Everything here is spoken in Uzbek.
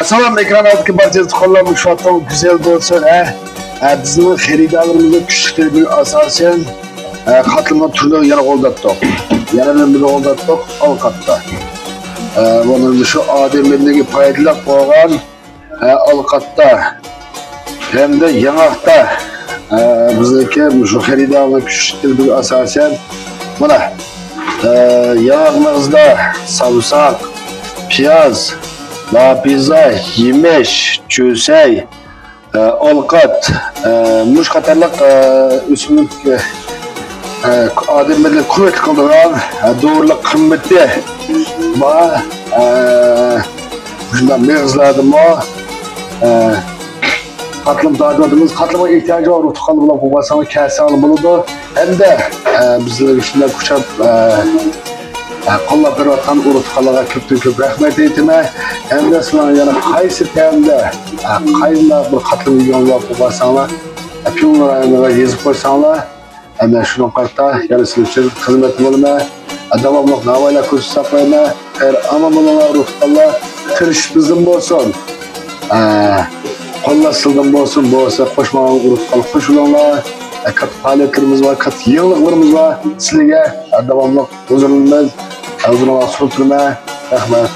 Salam ekran altındaki barchası qo'llanmış foton güzel bo'lsin. Bizning xaridorlarimizga kuchli bir asosan qatlama turli yana qo'ldatdik. Yana bir qo'ldatdik Alqatda. Bunun şu ademindeki payidlar bo'lgan Alqatda hem de Yanaqda bizdeki şu xaridorlar kuchli bir asosan mana Yanaqmizda sarımsak, piyaz, lapiza, yemiş, çösey, alqat, muş qatarlıq üsümlük ademlerle kuvvet kıldıran doğruluk kıymeti var. Bundan mevzuladım var. Katılım dağıtmadığımız katılıma ihtiyacı var. Rutukalı bulan bu basanı kese alınmalıdır. Hem de bizler üstünden kuşap qo'llab berayotgan urutqalarga ko'p rahmat aytaman. Hamda sizlar yana qaysi ta'mda qaylar bir qatlamagan bo'lsanglar, piyonlarga yozib qo'ysanglar, ana shuni qarta yana sizlar uchun xizmat bo'laman. Davomli navoiylar ko'rsatib qo'yaman. Amon bo'laman urutqalar tirish bizim bo'lsin. Qo'llar sildan bo'lsa qo'shmagan urutqalar qo'shilinglar. Kat faaliyetlerimiz var, kat yığınlıklarımız var. Sizlere devamlı huzurlarımız, huzuruna sultana rahmet.